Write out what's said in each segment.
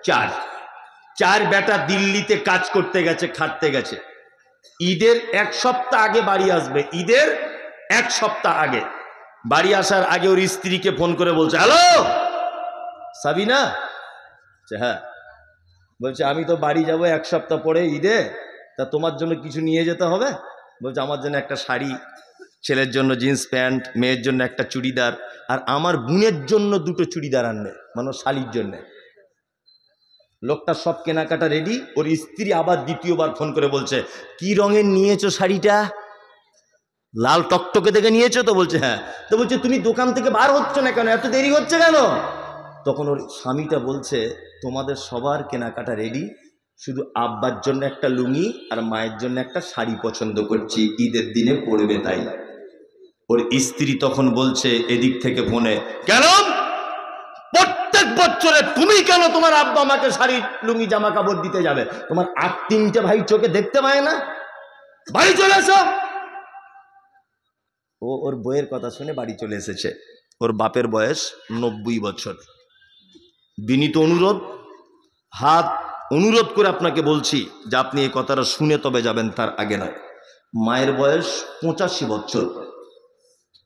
চার চার বেটা দিল্লিতে কাজ করতে গেছে, খাটতে গেছে। ঈদের এক সপ্তাহ আগে বাড়ি আসবে, ঈদের এক সপ্তাহ আগে। বাড়ি আসার আগে ওর স্ত্রীকে ফোন করে বলছে, হ্যালো সাবিনা। হ্যাঁ। বলছে আমি তো বাড়ি যাব এক সপ্তাহ পরে ঈদে, তা তোমার জন্য কিছু নিয়ে যেতে হবে। বলছে আমার জন্য একটা শাড়ি, ছেলের জন্য জিন্স প্যান্ট, মেয়ের জন্য একটা চুড়িদার, আর আমার বোনের জন্য দুটো চুড়িদার আনবে, মানে শালির জন্য। লোকটা সব কেনাকাটা রেডি। ওর স্ত্রী আবার দ্বিতীয়বার ফোন করে বলছে, কি রঙের নিয়েছো শাড়িটা? লাল টকটকে দেখে নিয়েছো তো? বলছে হ্যাঁ। তো বলছে তুমি দোকান থেকে বার হচ্ছ না কেন, এত দেরি হচ্ছে কেন? তখন ওর স্বামীটা বলছে, তোমাদের সবার কেনাকাটা রেডি, শুধু আব্বার জন্য একটা লুঙ্গি আর মায়ের জন্য একটা শাড়ি পছন্দ করছি, ঈদের দিনে পরবে তাই। ওর স্ত্রী তখন বলছে এদিক থেকে ফোনে, কেন প্রত্যেক বছরে তুমি কেন তোমার আব্বা আমাকে শাড়ি লুঙ্গি জামা কাপড় দিতে যাবে? তোমার 8-3টে ভাই চোখে দেখতে পায় না? বাড়ি চলে এসো। ও ওর বইয়ের কথা শুনে বাড়ি চলে এসেছে। ওর বাপের বয়স 90 বছর। বিনীত অনুরোধ, হাত অনুরোধ করে আপনাকে বলছি যে আপনি এই কথাটা শুনে তবে যাবেন, তার আগে নয়। মায়ের বয়স 85 বছর।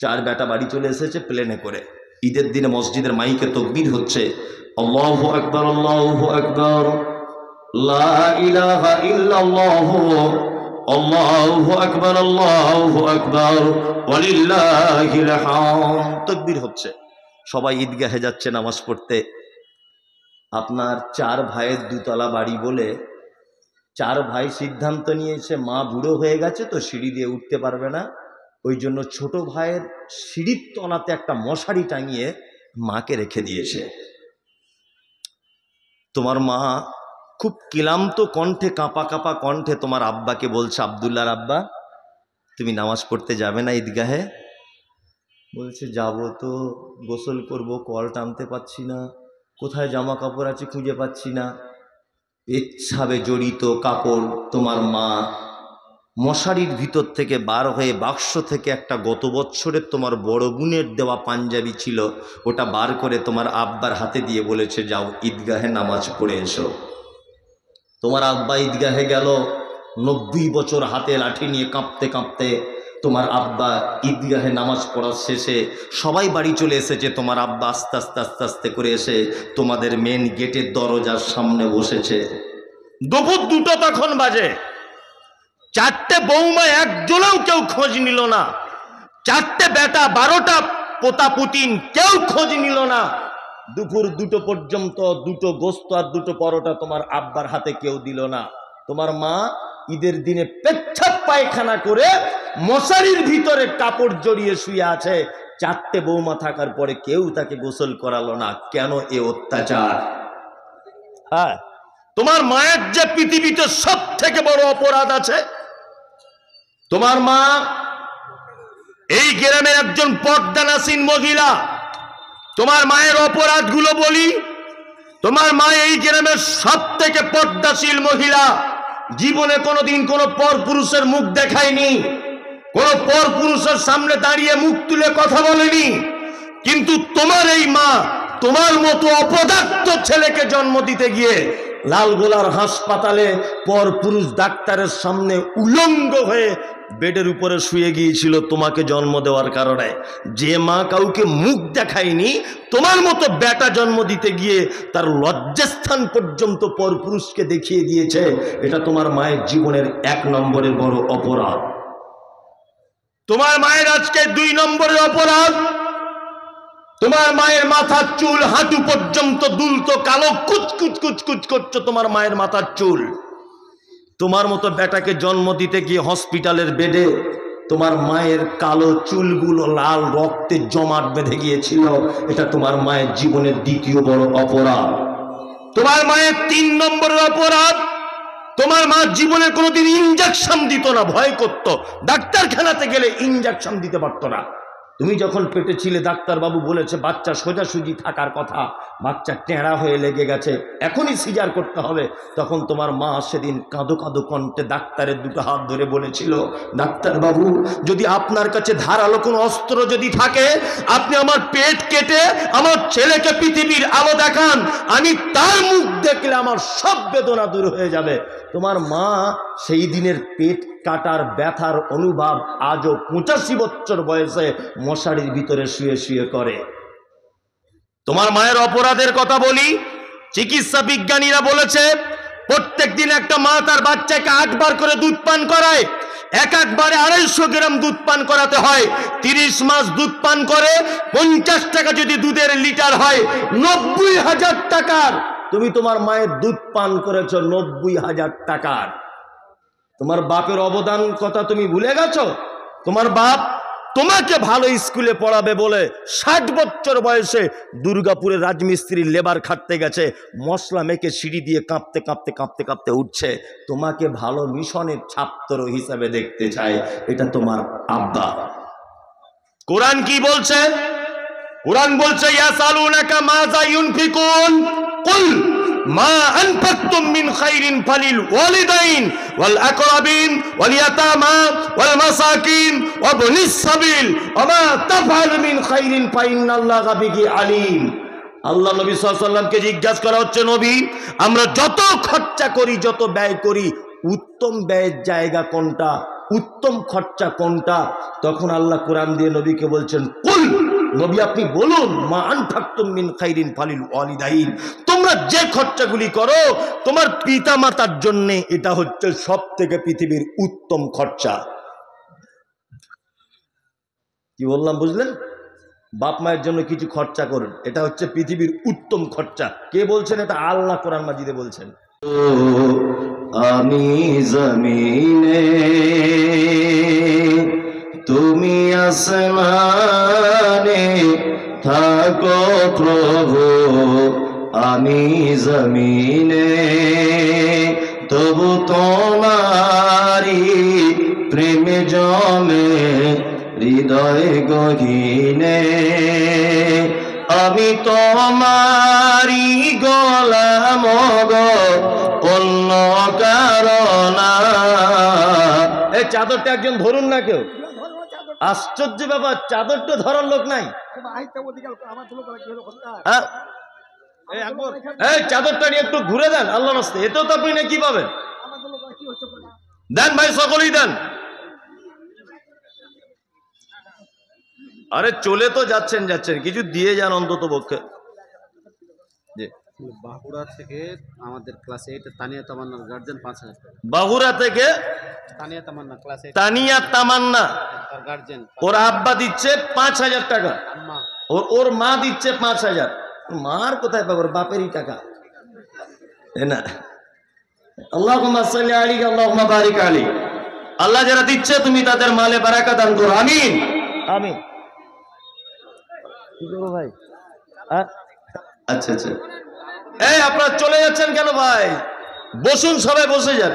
চার বেটা বাড়ি চলে এসেছে প্লেনে করে। ঈদের দিনে মসজিদের মাইকে তাকবীর হচ্ছে, আল্লাহু আকবার আল্লাহু আকবার, লা ইলাহা ইল্লাল্লাহ, আল্লাহু আকবার আল্লাহু আকবার, ওয়ালিল্লাহিল হামদ। তাকবীর হচ্ছে, সবাই ঈদগাহে যাচ্ছে নামাজ পড়তে। আপনার চার ভাইয়ের দুতলা বাড়ি বলে চার ভাই সিদ্ধান্ত নিয়েছে, মা বুড়ো হয়ে গেছে তো সিঁড়ি দিয়ে উঠতে পারবে না, ওই জন্য ছোট ভাইয়ের সিঁড়ির তলাতে একটা মশারি টাঙিয়ে মাকে রেখে দিয়েছে। তোমার মা খুব ক্লান্ত কণ্ঠে, কাঁপা কাঁপা কণ্ঠে তোমার আব্বাকে বলছে, আব্দুল্লাহর আব্বা তুমি নামাজ পড়তে যাবে না ঈদগাহে? বলছে যাব তো, গোসল করব, কল টানতে পাচ্ছি না, কোথায় জামা কাপড় আছে খুঁজে পাচ্ছি না। ইচ্ছাবে জড়িত কাপড় তোমার মা মশারির ভিতর থেকে বার হয়ে বাক্স থেকে একটা গত বছরের তোমার বড় বোনের দেওয়া পাঞ্জাবি ছিল, ওটা বার করে তোমার আব্বার হাতে দিয়ে বলেছে, যাও ঈদগাহে নামাজ পড়ে এসো। তোমার আব্বা ঈদগাহে গেল, 90 বছর হাতে লাঠি নিয়ে কাঁপতে কাঁপতে। তোমার আব্বা ঈদগাহে নামাজ পড়ার শেষে সবাই বাড়ি চলে এসেছে। তোমার আব্বা আস্তে আস্তে আস্তে আস্তে করে এসে তোমাদের মেন গেটের দরজার সামনে বসেছে। দুপুর 2টা তখন বাজে। 4টে বৌমা একজনেও কেউ খোঁজ নিল না। 4টে বেটা, 12টা পোতা পুতিন, কেউ খোঁজ নিল না। দুপুর 2টো পর্যন্ত 2টো গোস্ত আর 2টো পরোটা তোমার আব্বার হাতে কেউ দিল না। তোমার মা ঈদের দিনে পেচ্ছাপ পায়খানা করে মশারির ভিতরে কাপড় জড়িয়ে শুয়ে আছে। 4টে বৌমা থাকার পরে কেউ তাকে গোসল করালো না। কেন এ অত্যাচার? হ্যাঁ, তোমার মায়ের যে পৃথিবীতে সব থেকে বড় অপরাধ আছে, তোমার মা এই গ্রামের একজন পর্দানাসীন মহিলা। তোমার মায়ের অপরাধগুলো বলি। তোমার মা এই গ্রামের সব থেকে পর্দাশীল মহিলা। জীবনে কোনোদিন কোনো পর পুরুষের মুখ দেখায়নি, কোনো পর পুরুষের সামনে দাঁড়িয়ে মুখ তুলে কথা বলেনি। কিন্তু তোমার এই মা তোমার মতো অপদার্থ ছেলেকে জন্ম দিতে গিয়ে লালগোলার হাসপাতালে পর পুরুষ ডাক্তারের সামনে উলঙ্গ হয়ে বেডের উপরে শুয়ে গিয়েছিল তোমাকে জন্ম দেওয়ার কারণে। যে মা কাউকে মুখ দেখায়নি, তোমার মতো বেটা জন্ম দিতে গিয়ে তার লজ্জাস্থান পর্যন্ত পর পুরুষকে দেখিয়ে দিয়েছে। এটা তোমার মায়ের জীবনের 1 নম্বরের বড় অপরাধ। তোমার মায়ের আজকে 2 নম্বরের অপরাধ, তোমার মায়ের মাথার চুল হাঁটু পর্যন্ত দুলতো, কালো কুচকুচ কুচকুচ করছো তোমার মায়ের মাথার চুল। তোমার মতো বেটাকে জন্ম দিতে গিয়ে হসপিটালের বেডে তোমার মায়ের কালো চুলগুলো লাল রক্তে জমাট বেঁধে গিয়েছিল। এটা তোমার মায়ের জীবনের 2য় বড় অপরাধ। তোমার মায়ের 3 নম্বরের অপরাধ, তোমার মা জীবনে কোনোদিন ইনজেকশন দিত না, ভয় করত। ডাক্তারখানাতে গেলে ইনজেকশন দিতে পারতো না। তুমি যখন পেটে ছিলে ডাক্তারবাবু বলেছে বাচ্চা সোজাসুজি থাকার কথা, বাচ্চা টেঁড়া হয়ে লেগে গেছে, এখনই সিজার করতে হবে, তখন তোমার মা সেদিন কাঁদো কাঁদো কণ্ঠে ডাক্তারের দুটো হাত ধরে বলেছিল, ডাক্তারবাবু যদি আপনার কাছে ধারালো কোনো অস্ত্র যদি থাকে, আপনি আমার পেট কেটে আমার ছেলেকে পৃথিবীর আলো দেখান, আমি তার মুখ দেখলে আমার সব বেদনা দূর হয়ে যাবে। তোমার মা সেই দিনের পেট কাটার ব্যথার অনুভব আজও 85 বছর বয়সে মশারির ভিতরে শুয়ে শুয়ে করে। তোমার মায়ের অপরাধের কথা বলি, চিকিৎসা বিজ্ঞানীরা বলেছে প্রত্যেক দিন একটা মা তার বাচ্চাকে 8 বার করে দুধ পান করায়, এক বারে 250 গ্রাম দুধ পান করাতে হয়। 30 মাস দুধ পান করে 50 টাকা যদি দুধের লিটার হয় 90,000 টাকার। তুমি তোমার মায়ের দুধ পান করেছো 90,000 টাকার। তোমার বাপের অবদান কথা তুমি ভুলে গেছো? তোমার বাপ তোমাকে ভালো স্কুলে পড়াবে বলে 60 বছর বয়সে দুর্গাপুরের রাজমিস্ত্রির লেবার খাটতে গেছে, মশলা মেখে সিঁড়ি দিয়ে কাঁপতে কাঁপতে কাঁপতে কাঁপতে উঠছে, তোমাকে ভালো মিশনের ছাত্র হিসাবে দেখতে চায়। এটা তোমার আব্বা। কোরআন কি বলছে? কোরআন বলছে ইয়াসালুনাকা মাযা ইউনফিকুন কুল মা আনফাকতুম মিন খাইরিন ফালিল ওয়ালিদাইন ওয়াল আকরাবিন ওয়াল ইয়াতামা ওয়াল মাসাকিন ওয়া ইবনিস সাবিল ওয়া মা তাফআলু মিন খাইরিন ফাইন্নাল্লাহা বিহি আলিম। আল্লাহ নবী সাল্লাল্লাহু আলাইহি ওয়াসাল্লামকে জিজ্ঞাসা করা হচ্ছে, নবী আমরা যত খরচা করি, যত ব্যয় করি, উত্তম ব্যয়ের জায়গা কোনটা, উত্তম খরচা কোনটা? তখন আল্লাহ কোরআন দিয়ে নবীকে বলছেন, কুল নবী আপনি বলুন, মা আনফাকতুম মিন খাইরিন ফালিল ওয়ালিদাইন, তোমরা যে খরচাগুলি করো তোমার পিতা মাতার জন্য, এটা হচ্ছে সবথেকে পৃথিবীর উত্তম খরচা। কি বললাম বুঝলেন? বাপ মায়ের জন্য কিছু খরচা করুন, এটা হচ্ছে পৃথিবীর উত্তম খরচা। কে বলছেন? এটা আল্লাহ কোরআন মাজিদে বলছেন। আমি জমিনে তুমি আসমানে থাকো প্রভু, আমি জমিনে তবু তোমারি প্রেমে জমে হৃদয় গহীনে, আমি তোমারি গোলাম গো অন্য কারণা। এই চাদরটা একজন ধরুন না কেউ। আশ্চর্য ব্যাপার, চাদরটা ধরার লোক নাই। এই চাদরটা নিয়ে একটু ঘুরে দেন আল্লাহর রাস্তায়, এতেও তো আপনি না কি পাবেন। দেন ভাই, সকলেই দেন। আরে চলে তো যাচ্ছেন কিছু দিয়ে যান অন্তত পক্ষে। বাহুড়া থেকে আমাদের ক্লাস 8 তানিয়া তামান্নার গার্জিয়ান 5,000 টাকা। বাহুড়া থেকে তানিয়া তামান্না ক্লাস 8 তানিয়া তামান্না তার গার্জিয়ান, ওর আব্বা দিচ্ছে 5,000 টাকা, আম্মা ওর মা দিচ্ছে 5,000। মার কোথায় পাবো? বাপেরই টাকা। না, আল্লাহুম্মা সাল্লি আলাইহি আল্লাহুম্মা বারিক আলাইহি। আল্লাহ যারা দিচ্ছে তুমি তাদের মালে বারাকা দান করো, আমিন আমিন। কি করবো ভাই? আচ্ছা আচ্ছা, এই আপনারা চলে যাচ্ছেন কেন ভাই? বসুন, সবাই বসে যান।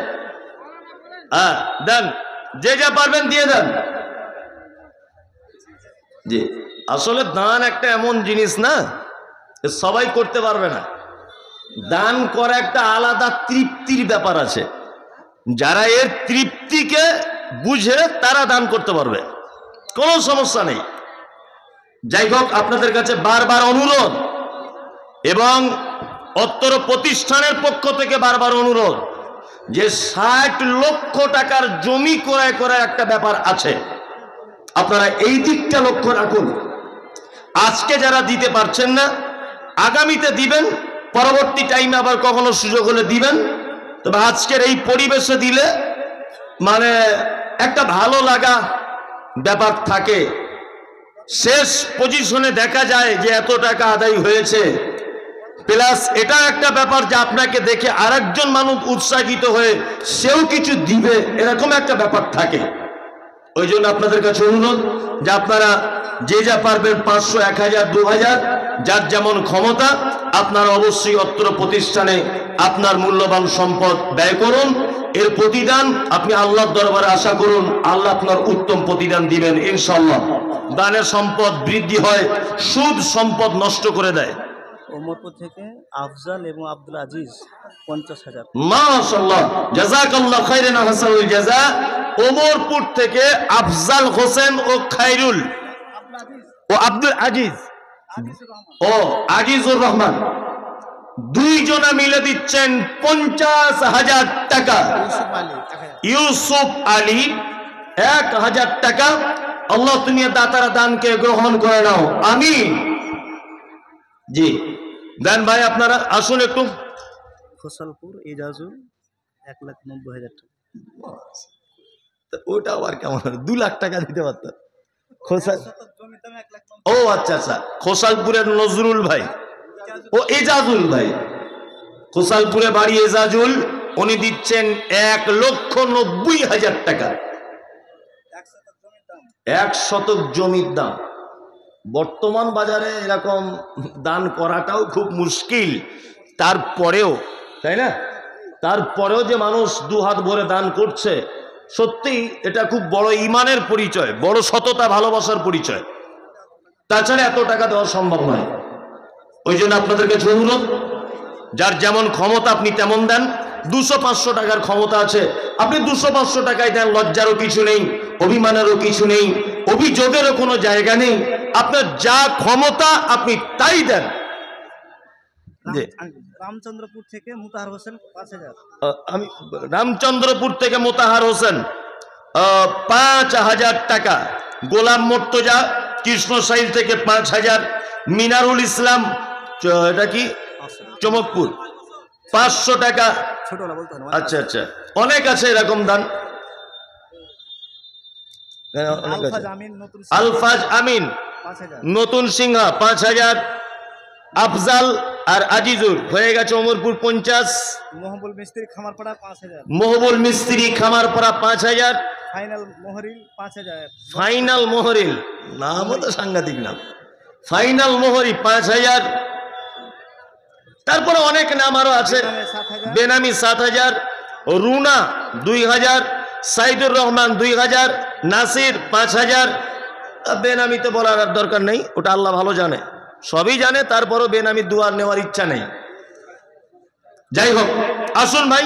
হ্যাঁ দেন, যে যা পারবেন দিয়ে দেন। জি, আসলে দান একটা এমন জিনিস না, সবাই করতে পারবে না। দান করা একটা আলাদা তৃপ্তির ব্যাপার আছে। যারা এর তৃপ্তিকে বুঝে তারা দান করতে পারবে, কোনো সমস্যা নেই। যাই হোক, আপনাদের কাছে বারবার অনুরোধ এবং অত্তর প্রতিষ্ঠানের পক্ষ থেকে বারবার অনুরোধ যে 60 লক্ষ টাকার জমি ক্রয় করার একটা ব্যাপার আছে, আপনারা এই দিকটা লক্ষ্য রাখুন। আজকে যারা দিতে পারছেন না আগামীতে দিবেন, পরবর্তী টাইমে আবার কখনো সুযোগ হলে দিবেন। তবে আজকের এই পরিবেশে দিলে মানে একটা ভালো লাগা ব্যাপার থাকে। শেষ পজিশনে দেখা যায় যে এত টাকা আদায় হয়েছে, প্লাস এটা একটা ব্যাপার যে আপনাকে দেখে আরেকজন মানুষ উৎসাহিত হয়ে সেও কিছু দিবে, এরকম একটা ব্যাপার থাকে। ওই জন্য আপনাদের কাছে অনুরোধ যে আপনারা যে যা পারবেন 500, 1000, 2000 যার যেমন ক্ষমতা, আপনারা অবশ্যই অত্র প্রতিষ্ঠানে আপনার মূল্যবান সম্পদ ব্যয় করুন। এর প্রতিদান আপনি আল্লাহর দরবারে আশা করুন, আল্লাহ আপনার উত্তম প্রতিদান দিবেন ইনশাআল্লাহ। দানের সম্পদ বৃদ্ধি হয়, সুদ সম্পদ নষ্ট করে দেয়। ওমরপুর থেকে আফজাল এবং আব্দুল আজিজ 50,000। মাশাআল্লাহ, জাযাকাল্লাহু খাইরান হাসানুল জাযা। ওমরপুর থেকে আফজাল হোসেন ও খায়রুল ও আব্দুল আজিজ ও আজিজুর রহমান দুইজনা মিলে দিচ্ছেন 50,000 টাকা। ইউসুফ আলী 1,000 টাকা। আল্লাহ তুমি দাতারা দানকে গ্রহণ করে নাও, আমিন। জি দেন ভাই, আপনারা আসুন একটু। খোসালপুর ইজাজুল 1,90,000 টাকা। ওটা আবার কেমন, 2 লাখ টাকা দিতে পারতেন। খোসাল, ও আচ্ছা আচ্ছা, খোসালপুরের নজরুল ভাই ও এজাজুল ভাই, খোসালপুরে বাড়ি এজাজুল, উনি দিচ্ছেন 1,90,000 টাকা। 1 শতক জমির দাম। বর্তমান বাজারে এরকম দান করাটাও খুব মুশকিল, তারপরেও, তাই না, তারপরেও যে মানুষ 2 হাত ভরে দান করছে, সত্যি এটা খুব বড় ইমানের পরিচয়, বড় সততা ভালোবাসার পরিচয়। তাছাড়া এত টাকা দেওয়া সম্ভব নয়। ওই জন্য আপনাদের কাছে অনুরোধ, যার যেমন ক্ষমতা আপনি তেমন দেন। 200-500 টাকার ক্ষমতা আছে, আপনি 200-500 টাকায় দেন, লজ্জারও কিছু নেই, অভিমানেরও কিছু নেই, অভিযোগেরও কোনো জায়গা নেই। আপনার যা ক্ষমতা আপনি তাই দেন। রামচন্দ্রপুর থেকে মুতাহার হোসেন 5,000। আমি রামচন্দ্রপুর থেকে মোতাহার হোসেন 5,000 টাকা। গোলাম মর্তজা কৃষ্ণসাইল থেকে 5,000। মিনারুল ইসলাম, এটা কি চমকপুর, 500 টাকা। আচ্ছা আচ্ছা, অনেক আছে এরকম দান। আলফাজ আমিন নতুন সিংহা 5,000। আফজাল আর আজিজুর হয়ে গেছে ওমরপুর 50। মহবুল মিস্ত্রি খামারপাড়া 5,000। মহবুল মিস্ত্রি খামারপাড়া 5,000। ফাইনাল মোহরিল 5,000। ফাইনাল মোহরিল, নামও তো সাংঘাতিক নাম, ফাইনাল মোহরি 5,000। তারপরে অনেক নাম আরো আছে। বেনামি 7,000। রুনা 2,000। সাইদুর রহমান 2,000। নাসির 5,000। বেনামিতে বলার আর দরকার নেই, ওটা আল্লাহ ভালো জানে, সবই জানে, তারপরও বেনামি দুয়ার নেওয়ার ইচ্ছা নেই। যাই হোক, আসুন ভাই।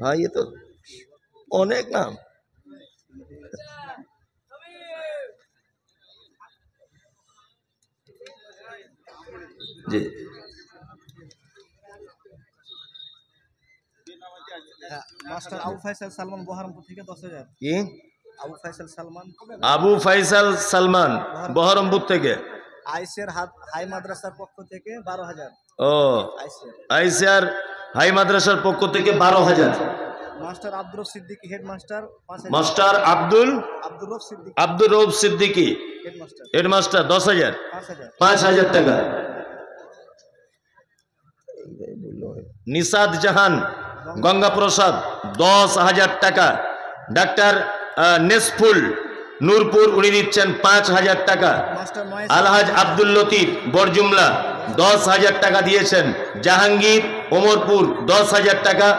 ভাই এ তো অনেক নাম। জি মাস্টার আবু ফাইসাল সালমান বহরমপুর থেকে 10,000। কি? আবু ফাইসাল সালমান, আবু ফাইসাল সালমান বহরমপুর থেকে। আইসিআর হাই মাদ্রাসার পক্ষ থেকে 12,000। ও, আইসিআর হাই মাদ্রাসার পক্ষ থেকে 12,000। মাস্টার আব্দুর রব সিদ্দিকী হেডমাস্টার 5,000। মাস্টার আব্দুর রব সিদ্দিকী হেডমাস্টার 10,000। 5,000 টাকা। নিসাদ জাহান গঙ্গা প্রসাদ 10,000 টাকা। ডাক্তার নেসফুল নূরপুর, উনি দিচ্ছেন 5,000 টাকা। আলহাজ আব্দুল লতিফ বরজুমলা 10,000 টাকা দিয়েছেন। জাহাঙ্গীর ওমরপুর 10,000 টাকা।